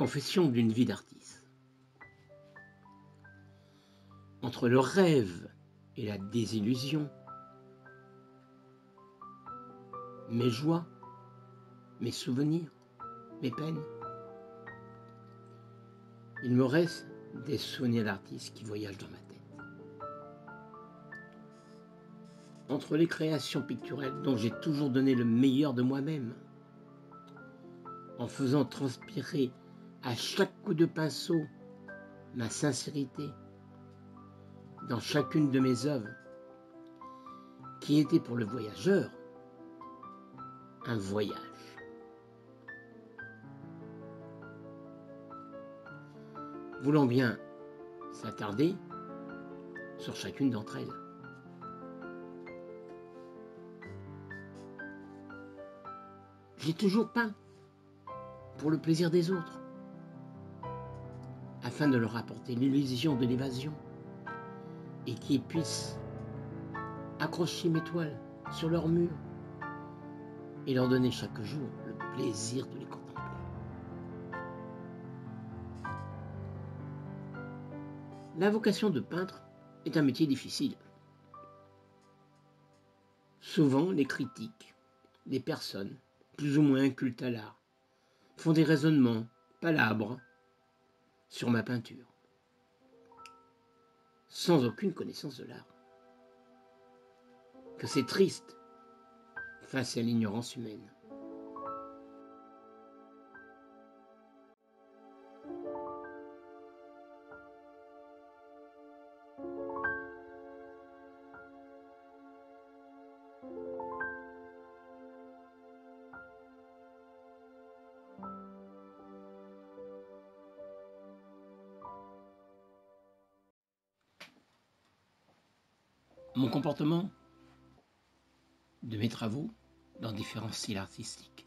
Confession d'une vie d'artiste. Entre le rêve et la désillusion, mes joies, mes souvenirs, mes peines, il me reste des souvenirs d'artistes qui voyagent dans ma tête. Entre les créations picturales dont j'ai toujours donné le meilleur de moi-même, en faisant transpirer à chaque coup de pinceau ma sincérité dans chacune de mes œuvres, qui était pour le voyageur un voyage. Voulant bien s'attarder sur chacune d'entre elles. J'ai toujours peint pour le plaisir des autres, afin de leur apporter l'illusion de l'évasion et qu'ils puissent accrocher mes toiles sur leur mur et leur donner chaque jour le plaisir de les contempler. La vocation de peintre est un métier difficile. Souvent, les critiques, les personnes plus ou moins incultes à l'art, font des raisonnements palabres sur ma peinture, sans aucune connaissance de l'art. Que c'est triste face à l'ignorance humaine. Mon comportement de mes travaux dans différents styles artistiques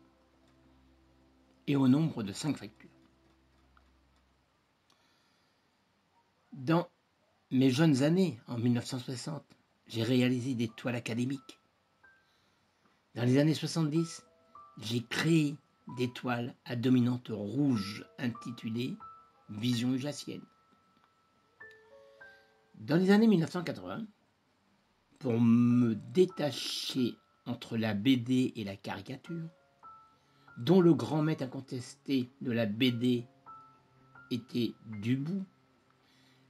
et au nombre de 5 factures. Dans mes jeunes années, en 1960, j'ai réalisé des toiles académiques. Dans les années 70, j'ai créé des toiles à dominante rouge intitulées « Vision ujasienne ». Dans les années 1980, pour me détacher entre la BD et la caricature, dont le grand maître incontesté de la BD était Dubout,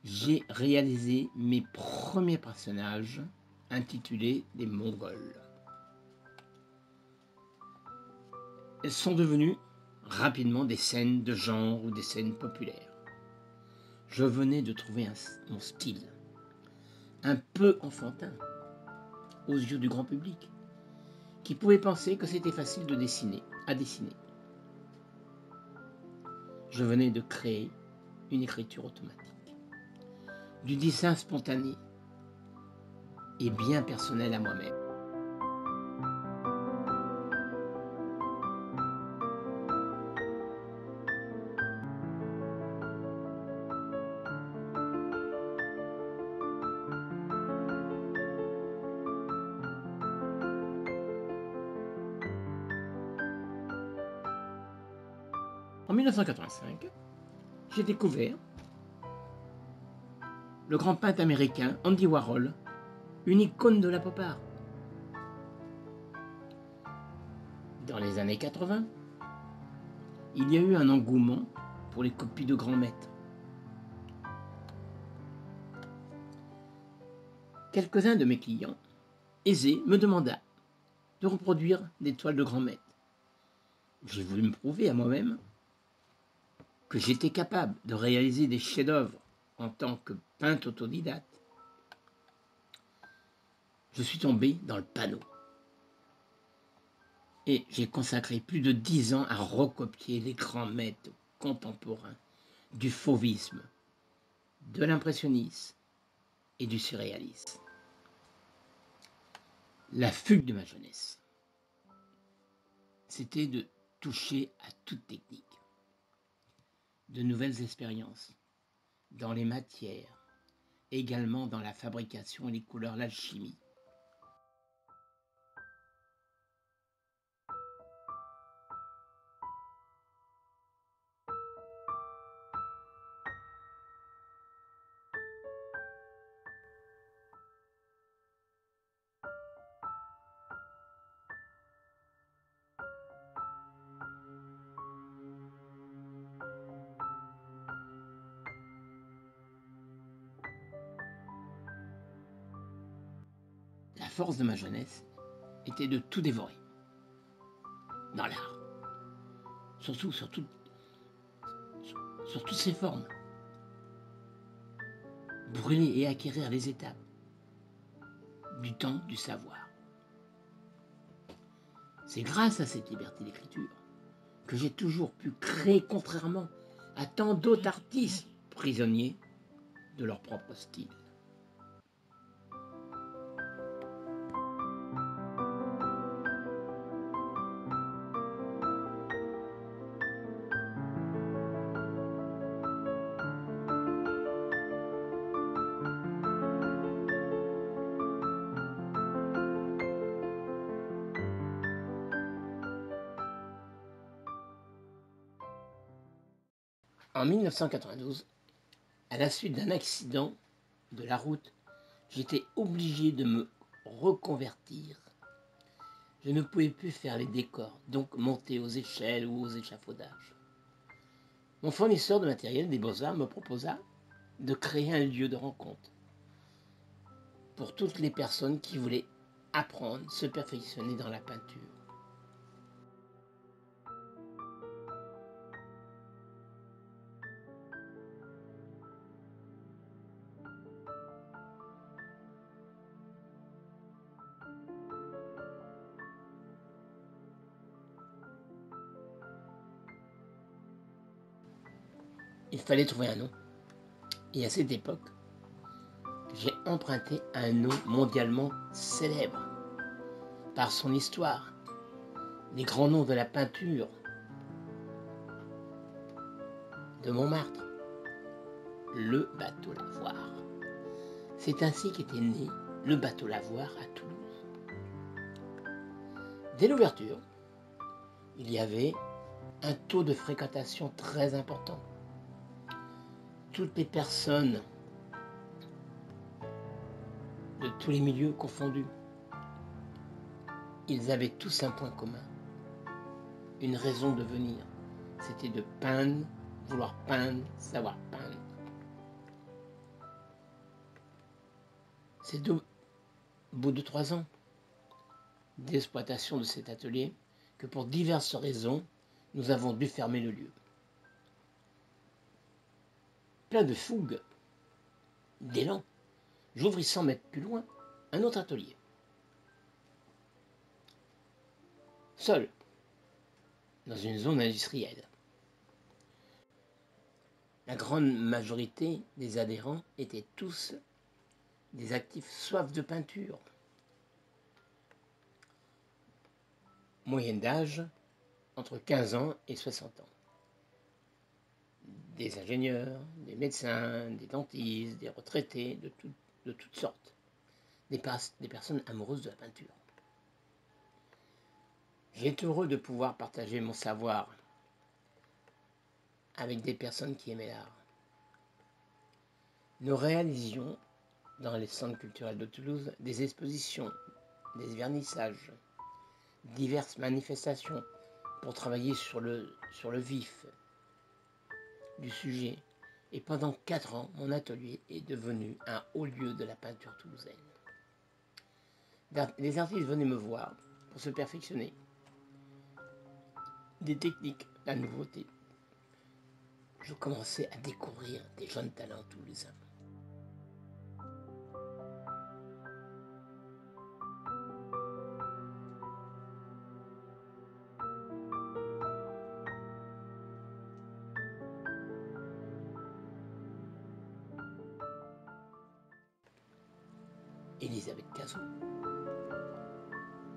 j'ai réalisé mes premiers personnages intitulés des Mongols. Elles sont devenues rapidement des scènes de genre ou des scènes populaires. Je venais de trouver mon style, un peu enfantin aux yeux du grand public, qui pouvait penser que c'était facile de dessiner, à dessiner. Je venais de créer une écriture automatique, du dessin spontané et bien personnel à moi-même. En 1985, j'ai découvert le grand peintre américain Andy Warhol, une icône de la pop art. Dans les années 80, il y a eu un engouement pour les copies de grands maîtres. Quelques-uns de mes clients aisés me demanda de reproduire des toiles de grands maîtres. J'ai voulu me prouver à moi-même que j'étais capable de réaliser des chefs-d'œuvre en tant que peintre autodidacte. Je suis tombé dans le panneau. Et j'ai consacré plus de 10 ans à recopier les grands maîtres contemporains du fauvisme, de l'impressionnisme et du surréalisme. La fugue de ma jeunesse, c'était de toucher à toute technique, de nouvelles expériences dans les matières, également dans la fabrication et les couleurs, l'alchimie. force de ma jeunesse était de tout dévorer dans l'art, surtout sur toutes ses formes, brûler et acquérir les étapes du temps du savoir. C'est grâce à cette liberté d'écriture que j'ai toujours pu créer, contrairement à tant d'autres artistes prisonniers de leur propre style. En 1992, à la suite d'un accident de la route, j'étais obligé de me reconvertir. Je ne pouvais plus faire les décors, donc monter aux échelles ou aux échafaudages. Mon fournisseur de matériel des Beaux-Arts me proposa de créer un lieu de rencontre pour toutes les personnes qui voulaient apprendre, se perfectionner dans la peinture. Il fallait trouver un nom. Et à cette époque, j'ai emprunté un nom mondialement célèbre par son histoire, les grands noms de la peinture de Montmartre, le bateau Lavoir. C'est ainsi qu'était né le bateau Lavoir à Toulouse. Dès l'ouverture, il y avait un taux de fréquentation très important. Toutes les personnes de tous les milieux confondus, ils avaient tous un point commun, une raison de venir. C'était de peindre, vouloir peindre, savoir peindre. C'est au bout de 3 ans d'exploitation de cet atelier que pour diverses raisons, nous avons dû fermer le lieu. Plein de fougue, d'élan, j'ouvris 100 mètres plus loin un autre atelier. Seul, dans une zone industrielle. La grande majorité des adhérents étaient tous des actifs soif de peinture. Moyenne d'âge entre 15 ans et 60 ans. Des ingénieurs, des médecins, des dentistes, des retraités, de toutes sortes. Des personnes amoureuses de la peinture. J'ai été heureux de pouvoir partager mon savoir avec des personnes qui aimaient l'art. Nous réalisions dans les centres culturels de Toulouse des expositions, des vernissages, diverses manifestations pour travailler sur le vif du sujet. Et pendant 4 ans, mon atelier est devenu un haut lieu de la peinture toulousaine. Les artistes venaient me voir pour se perfectionner. Des techniques, la nouveauté. Je commençais à découvrir des jeunes talents toulousains. Elisabeth Cazot,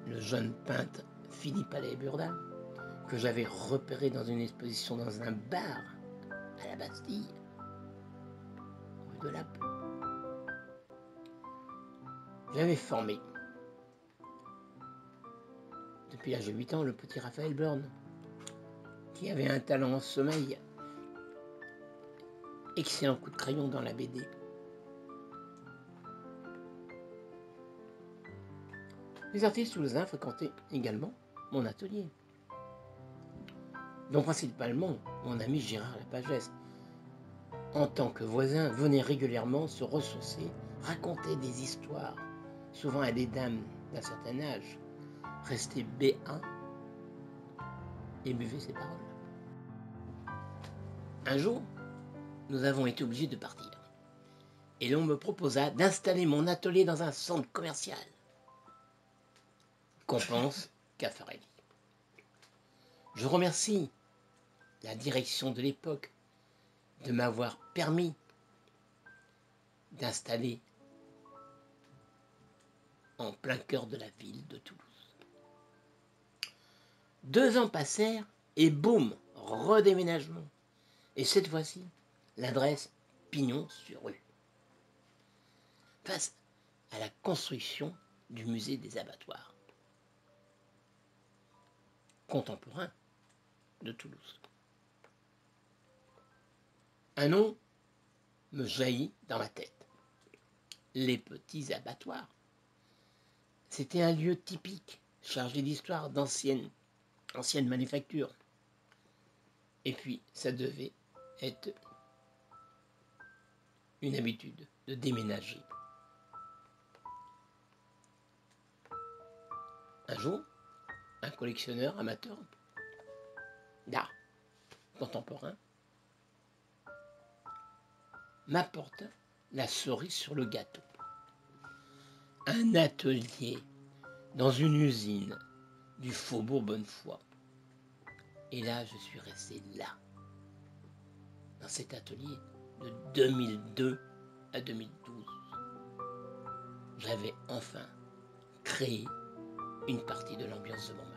le jeune peintre Philippe Allais-Burdin, que j'avais repéré dans une exposition dans un bar à la Bastille, rue de Lappe. J'avais formé, depuis l'âge de 8 ans, le petit Raphaël Burn, qui avait un talent en sommeil, excellent coup de crayon dans la BD. Les artistes toulousains fréquentaient également mon atelier, dont principalement mon ami Gérard Lapagesse. En tant que voisin, venait régulièrement se ressourcer, raconter des histoires souvent à des dames d'un certain âge, restaient B1 et buvaient ses paroles. Un jour, nous avons été obligés de partir. Et l'on me proposa d'installer mon atelier dans un centre commercial. Qu'en pense Caffarelli. Je remercie la direction de l'époque de m'avoir permis d'installer en plein cœur de la ville de Toulouse. 2 ans passèrent et boum, redéménagement. Et cette fois-ci, l'adresse Pignon-sur-Rue. Face à la construction du musée des abattoirs contemporain de Toulouse. Un nom me jaillit dans la tête. Les petits abattoirs. C'était un lieu typique, chargé d'histoire d'anciennes manufactures. Et puis, ça devait être une habitude de déménager. Un jour, un collectionneur amateur d'art contemporain m'apporte la cerise sur le gâteau. Un atelier dans une usine du Faubourg Bonnefoy. Et là, je suis resté là, dans cet atelier de 2002 à 2012. J'avais enfin créé une partie de l'ambiance de mon mari.